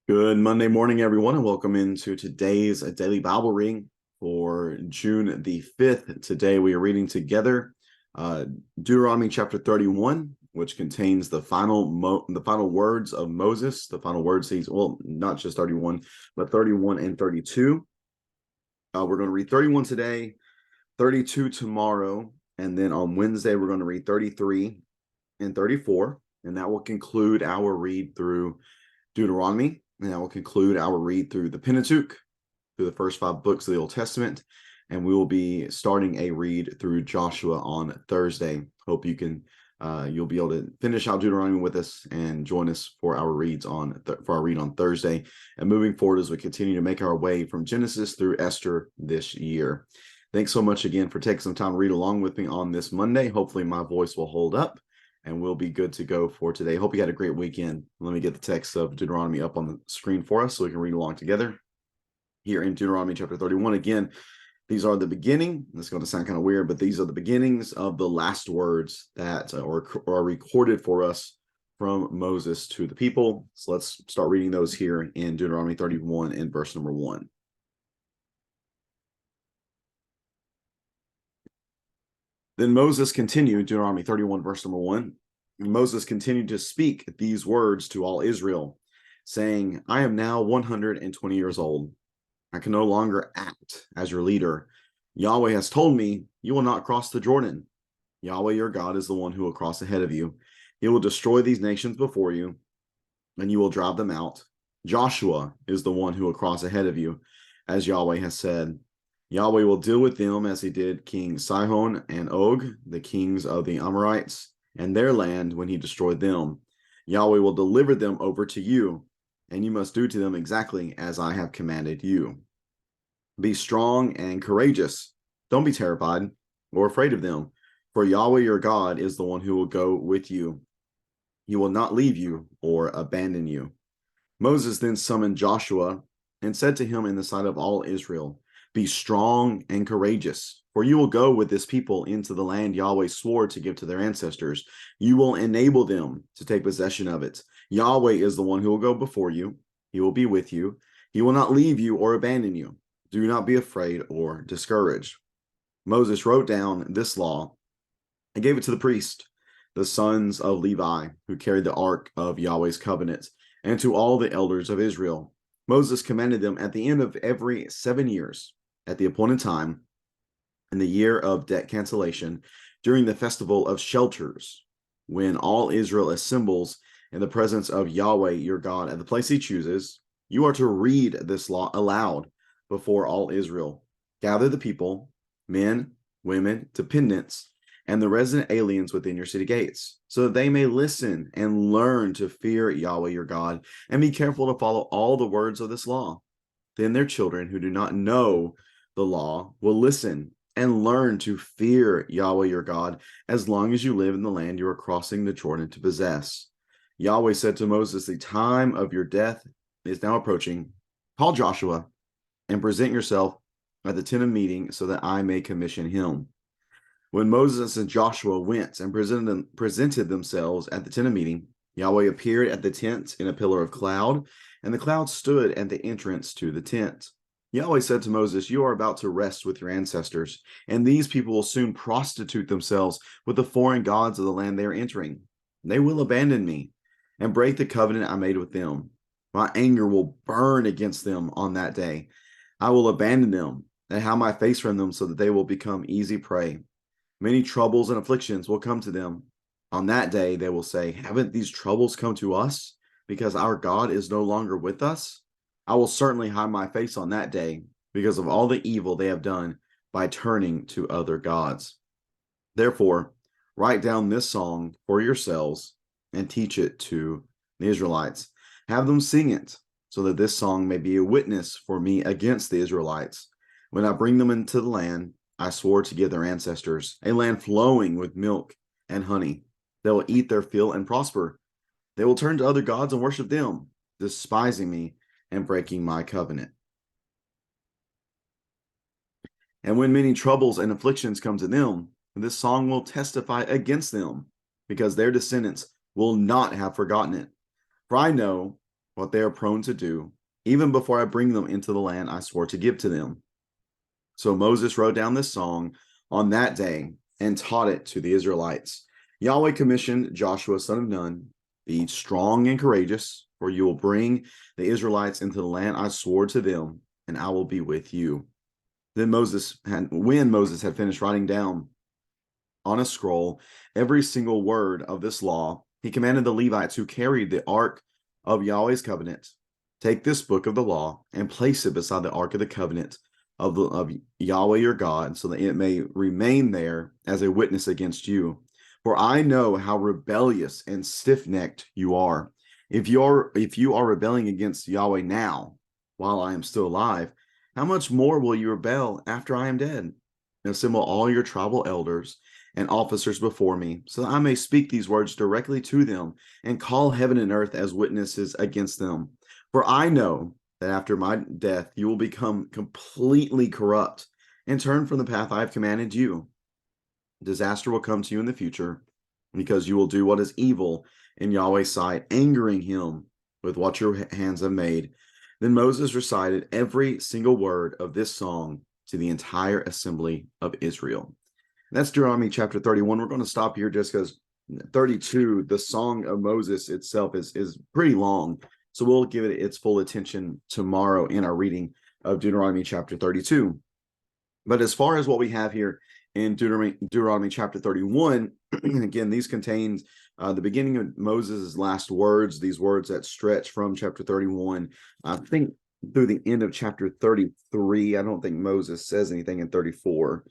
Good Monday morning, everyone, and welcome into today's daily Bible reading for June the 5th. Today we are reading together uh, Deuteronomy chapter 31, which contains the final words of Moses, the final words not just 31, but 31 and 32. We're going to read 31 today, 32 tomorrow, and then on Wednesday we're going to read 33 and 34, and that will conclude our read through Deuteronomy. And that will conclude our read through the Pentateuch, through the first 5 books of the Old Testament. And we will be starting a read through Joshua on Thursday. Hope you'll be able to finish out Deuteronomy with us and join us for our read on Thursday. And moving forward as we continue to make our way from Genesis through Esther this year. Thanks so much again for taking some time to read along with me on this Monday. Hopefully my voice will hold up and we'll be good to go for today. Hope you had a great weekend. Let me get the text of Deuteronomy up on the screen for us so we can read along together. Here in Deuteronomy chapter 31, again, these are the beginning. It's going to sound kind of weird, but these are the beginnings of the last words that are recorded for us from Moses to the people. So let's start reading those here in Deuteronomy 31 and verse number 1. Then Moses continued, Deuteronomy 31, verse number 1. Moses continued to speak these words to all Israel, saying, I am now 120 years old. I can no longer act as your leader. Yahweh has told me, you will not cross the Jordan. Yahweh your God is the one who will cross ahead of you. He will destroy these nations before you, and you will drive them out. Joshua is the one who will cross ahead of you, as Yahweh has said. Yahweh will deal with them as he did King Sihon and Og, the kings of the Amorites, and their land when he destroyed them. Yahweh will deliver them over to you, and you must do to them exactly as I have commanded you. Be strong and courageous. Don't be terrified or afraid of them, for Yahweh your God is the one who will go with you. He will not leave you or abandon you. Moses then summoned Joshua and said to him in the sight of all Israel, be strong and courageous, for you will go with this people into the land Yahweh swore to give to their ancestors. You will enable them to take possession of it. Yahweh is the one who will go before you. He will be with you. He will not leave you or abandon you. Do not be afraid or discouraged. Moses wrote down this law and gave it to the priest, the sons of Levi, who carried the ark of Yahweh's covenant, and to all the elders of Israel. Moses commanded them at the end of every 7 years, at the appointed time, in the year of debt cancellation, during the festival of shelters, when all Israel assembles in the presence of Yahweh your God at the place he chooses, you are to read this law aloud before all Israel. Gather the people, men, women, dependents, and the resident aliens within your city gates, so that they may listen and learn to fear Yahweh your God, and be careful to follow all the words of this law. Then their children who do not know the law will listen and learn to fear Yahweh your God as long as you live in the land you are crossing the Jordan to possess. Yahweh said to Moses, the time of your death is now approaching. Call Joshua and present yourself at the tent of meeting so that I may commission him. When Moses and Joshua went and presented themselves at the tent of meeting, Yahweh appeared at the tent in a pillar of cloud, and the cloud stood at the entrance to the tent. Yahweh said to Moses, you are about to rest with your ancestors, and these people will soon prostitute themselves with the foreign gods of the land they are entering. They will abandon me and break the covenant I made with them. My anger will burn against them on that day. I will abandon them and hide my face from them so that they will become easy prey. Many troubles and afflictions will come to them. On that day, they will say, haven't these troubles come to us because our God is no longer with us? I will certainly hide my face on that day because of all the evil they have done by turning to other gods. Therefore, write down this song for yourselves and teach it to the Israelites. Have them sing it so that this song may be a witness for me against the Israelites. When I bring them into the land I swore to give their ancestors, a land flowing with milk and honey. They will eat their fill and prosper. They will turn to other gods and worship them, despising me and breaking my covenant. And when many troubles and afflictions come to them, this song will testify against them, because their descendants will not have forgotten it. For I know what they are prone to do, even before I bring them into the land I swore to give to them. So Moses wrote down this song on that day and taught it to the Israelites. Yahweh commissioned Joshua, son of Nun, be strong and courageous, for you will bring the Israelites into the land I swore to them, and I will be with you. Then when Moses had finished writing down on a scroll every single word of this law, he commanded the Levites who carried the ark of Yahweh's covenant, take this book of the law and place it beside the ark of the covenant of Yahweh your God, so that it may remain there as a witness against you. For I know how rebellious and stiff-necked you are. If you are rebelling against Yahweh now, while I am still alive, how much more will you rebel after I am dead? Assemble all your tribal elders and officers before me, so that I may speak these words directly to them and call heaven and earth as witnesses against them. For I know that after my death you will become completely corrupt and turn from the path I have commanded you. Disaster will come to you in the future because you will do what is evil in Yahweh's sight, angering him with what your hands have made. Then Moses recited every single word of this song to the entire assembly of Israel. That's Deuteronomy chapter 31. We're going to stop here just because 32, the song of Moses itself, is pretty long. So we'll give it its full attention tomorrow in our reading of Deuteronomy chapter 32. But as far as what we have here in Deuteronomy chapter 31, again, these contain the beginning of Moses' last words, these words that stretch from chapter 31, I think through the end of chapter 33. I don't think Moses says anything in 34.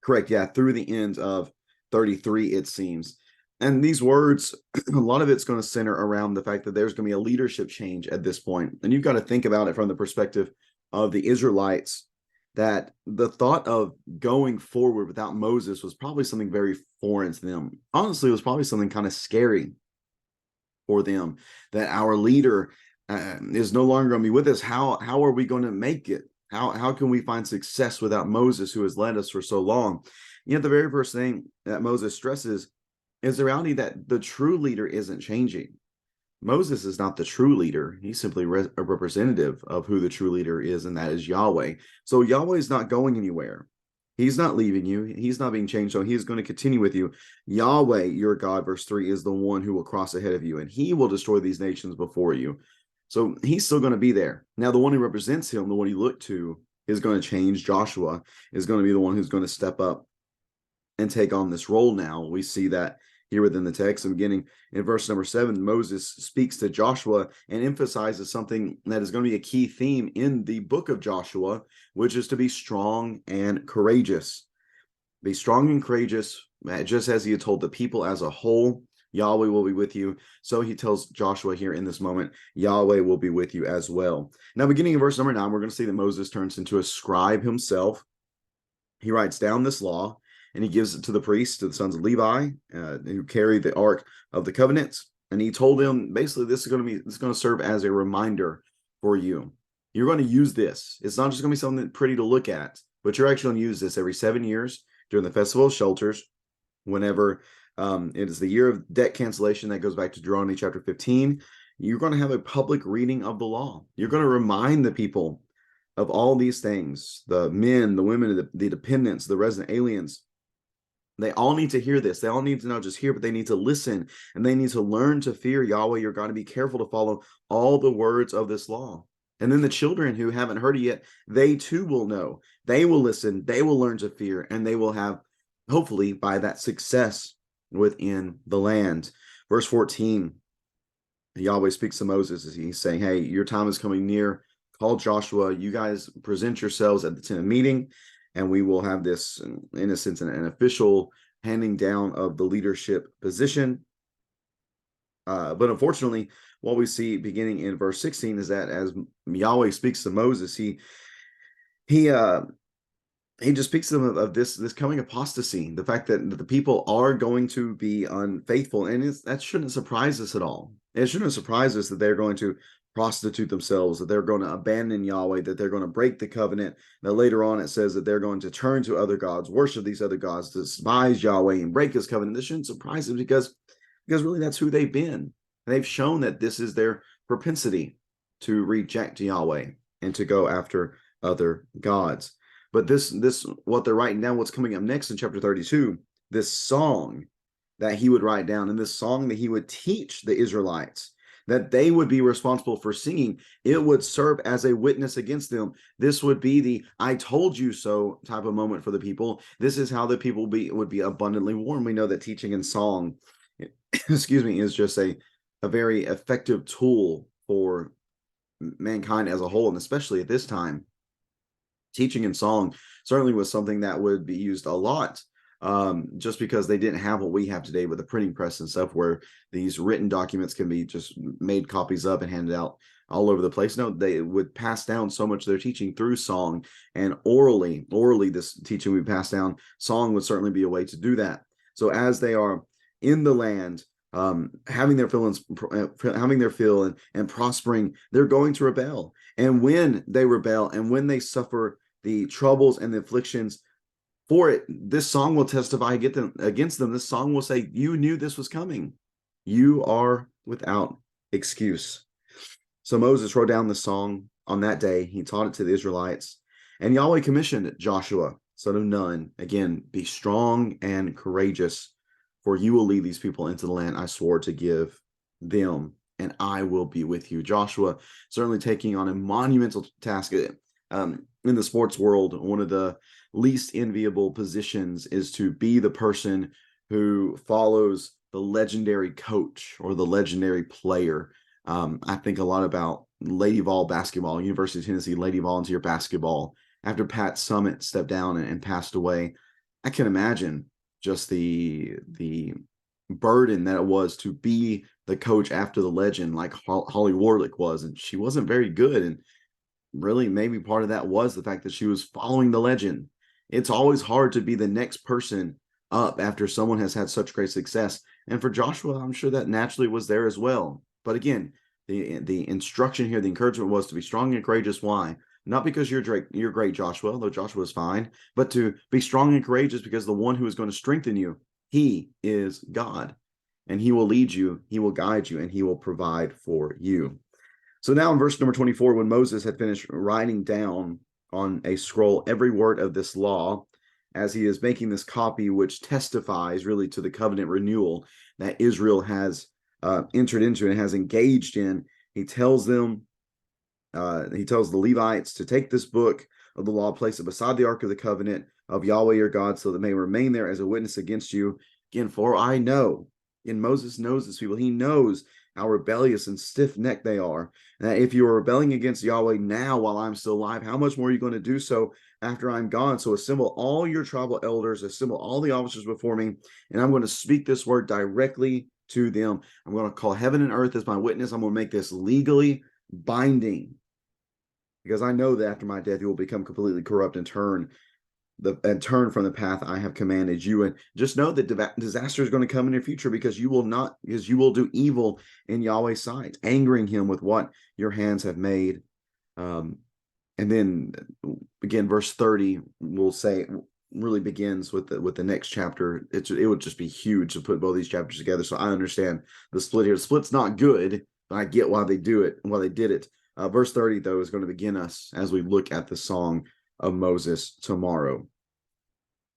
Correct, yeah, through the end of 33, it seems. And these words, a lot of it's going to center around the fact that there's going to be a leadership change at this point. And you've got to think about it from the perspective of the Israelites, that the thought of going forward without Moses was probably something very foreign to them. Honestly, it was probably something kind of scary for them, that our leader is no longer going to be with us. How are we going to make it? How can we find success without Moses, who has led us for so long? You know, the very first thing that Moses stresses is the reality that the true leader isn't changing. Moses is not the true leader. He's simply a representative of who the true leader is, and that is Yahweh. So Yahweh is not going anywhere. He's not leaving you. He's not being changed. So he is going to continue with you. Yahweh, your God, verse 3, is the one who will cross ahead of you, and he will destroy these nations before you. So he's still going to be there. Now, the one who represents him, the one you look to, is going to change. Joshua is going to be the one who's going to step up and take on this role now. We see that here within the text. And beginning in verse number 7, Moses speaks to Joshua and emphasizes something that is going to be a key theme in the book of Joshua, which is to be strong and courageous. Be strong and courageous, just as he had told the people as a whole. Yahweh will be with you. So he tells Joshua here in this moment, Yahweh will be with you as well. Now, beginning in verse number 9, we're going to see that Moses turns into a scribe himself. He writes down this law, and he gives it to the priests, to the sons of Levi, who carry the ark of the covenant. And he told them, basically, this is going to serve as a reminder for you. You're going to use this. It's not just going to be something pretty to look at, but you're actually going to use this every 7 years during the Festival of Shelters, whenever it is the year of debt cancellation. That goes back to Deuteronomy chapter 15. You're going to have a public reading of the law. You're going to remind the people of all these things, the men, the women, the dependents, the resident aliens. They all need to hear this. They all need to not just hear, but they need to listen, and they need to learn to fear Yahweh. You're going to be careful to follow all the words of this law. And then the children who haven't heard it yet, they too will know. They will listen. They will learn to fear, and they will have, hopefully, by that, success within the land. Verse 14, Yahweh speaks to Moses as he's saying, hey, your time is coming near. Call Joshua. You guys present yourselves at the tent of meeting, and we will have this, in a sense, an official handing down of the leadership position. But unfortunately, what we see beginning in verse 16 is that as Yahweh speaks to Moses, he just speaks to them of this coming apostasy, the fact that the people are going to be unfaithful, and that shouldn't surprise us at all. It shouldn't surprise us that they're going to prostitute themselves, that they're going to abandon Yahweh, that they're going to break the covenant. Now later on it says that they're going to turn to other gods, worship these other gods, despise Yahweh, and break his covenant. This shouldn't surprise us because really that's who they've been. They've shown that this is their propensity to reject Yahweh and to go after other gods. But this what they're writing down, what's coming up next in chapter 32, this song that he would write down and this song that he would teach the Israelites, that they would be responsible for singing, it would serve as a witness against them. This would be the "I told you so" type of moment for the people. This is how the people would be abundantly warned. We know that teaching and song, excuse me, is just a very effective tool for mankind as a whole, and especially at this time. Teaching and song certainly was something that would be used a lot, just because they didn't have what we have today with the printing press and stuff, where these written documents can be just made copies of and handed out all over the place. No, they would pass down so much of their teaching through song and orally. This teaching we pass down. Song would certainly be a way to do that. So as they are in the land, having their fill and prospering, they're going to rebel. And when they rebel and when they suffer the troubles and the afflictions for it, this song will testify against them. This song will say, "You knew this was coming. You are without excuse." So Moses wrote down the song on that day. He taught it to the Israelites, and Yahweh commissioned Joshua, son of Nun, again, "Be strong and courageous, for you will lead these people into the land I swore to give them, and I will be with you." Joshua certainly taking on a monumental task. In the sports world, one of the least enviable positions is to be the person who follows the legendary coach or the legendary player. I think a lot about Lady Vol basketball, University of Tennessee Lady Volunteer basketball. After Pat Summitt stepped down and passed away, I can imagine just the burden that it was to be the coach after the legend like Holly Warlick was, and she wasn't very good. And really, maybe part of that was the fact that she was following the legend. It's always hard to be the next person up after someone has had such great success. And for Joshua, I'm sure that naturally was there as well. But again, the instruction here, the encouragement was to be strong and courageous. Why? Not because you're great, Joshua, though Joshua is fine, but to be strong and courageous because the one who is going to strengthen you, he is God. And he will lead you, he will guide you, and he will provide for you. So now in verse number 24, when Moses had finished writing down on a scroll every word of this law, as he is making this copy, which testifies really to the covenant renewal that Israel has entered into and has engaged in, he tells the Levites to take this book of the law, place it beside the ark of the covenant of Yahweh your God, so that it may remain there as a witness against you. Again, for I know, and Moses knows this people, he knows how rebellious and stiff-necked they are. And that if you are rebelling against Yahweh now while I'm still alive, how much more are you going to do so after I'm gone? So assemble all your tribal elders, assemble all the officers before me, and I'm going to speak this word directly to them. I'm going to call heaven and earth as my witness. I'm going to make this legally binding, because I know that after my death, you will become completely corrupt and turn from the path I have commanded you. And just know that disaster is going to come in your future, because you will do evil in Yahweh's sight, angering him with what your hands have made. And then again, verse 30 will say, really begins with the next chapter. It would just be huge to put both these chapters together. So I understand the split here. The split's not good, but I get why they do it and why they did it. Verse 30, though, is going to begin us as we look at the song of Moses tomorrow.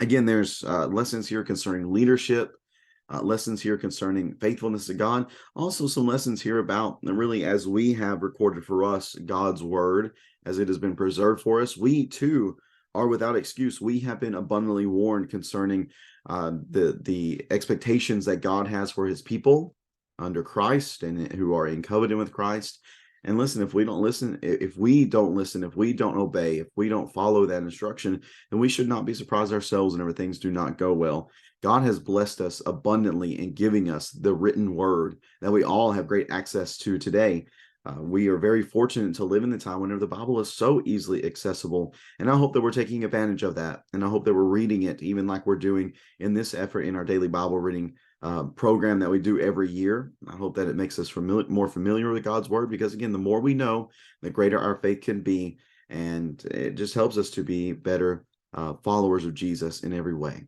Again, there's lessons here concerning leadership, lessons here concerning faithfulness to God, also some lessons here about, really, as we have recorded for us God's word, as it has been preserved for us, we too are without excuse. We have been abundantly warned concerning the expectations that God has for his people under Christ and who are in covenant with Christ. And listen, if we don't listen, if we don't obey, if we don't follow that instruction, then we should not be surprised ourselves whenever things do not go well. God has blessed us abundantly in giving us the written word that we all have great access to today. We are very fortunate to live in the time whenever the Bible is so easily accessible. And I hope that we're taking advantage of that. And I hope that we're reading it, even like we're doing in this effort in our daily Bible reading program that we do every year. I hope that it makes us more familiar with God's word, because again, the more we know, the greater our faith can be. And it just helps us to be better followers of Jesus in every way.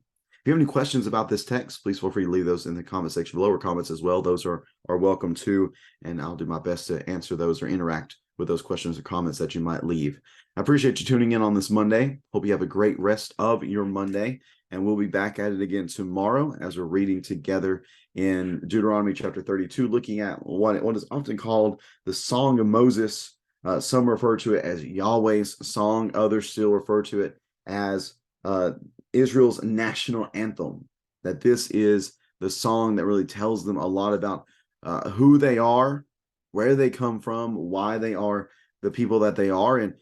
you have any questions about this text, please feel free to leave those in the comment section below, or comments as well. Those are welcome too, and I'll do my best to answer those or interact with those questions or comments that you might leave. I appreciate you tuning in on this Monday. Hope you have a great rest of your Monday, and we'll be back at it again tomorrow as we're reading together in Deuteronomy chapter 32, looking at what is often called the Song of Moses. Some refer to it as Yahweh's song. Others still refer to it as Israel's national anthem. That this is the song that really tells them a lot about who they are, where they come from, why they are the people that they are, and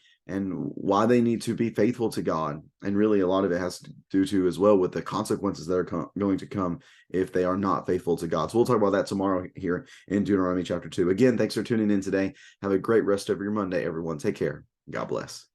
why they need to be faithful to God. And really a lot of it has to do to as well with the consequences that are going to come if they are not faithful to God. So we'll talk about that tomorrow here in Deuteronomy chapter 2. Again, thanks for tuning in today. Have a great rest of your Monday, everyone. Take care. God bless.